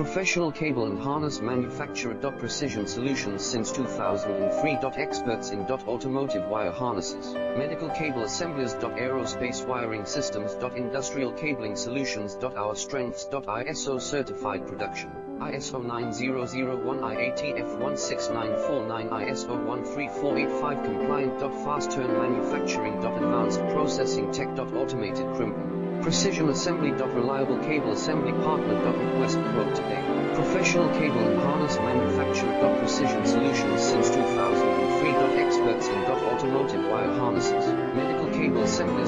Professional cable and harness manufacturer. Precision solutions since 2003. Experts in automotive wire harnesses, medical cable assemblers. Aerospace wiring systems. Industrial cabling solutions. Our strengths. ISO certified production, ISO 9001, IATF 16949, ISO 13485 compliant. Fast turn manufacturing. Advanced processing tech. Automated crimping, precision assembly. Reliable cable assembly partner. Request quote today. Professional cable and harness manufacturer. Precision solutions since 2003. Experts in automotive wire harnesses, medical cable assembly.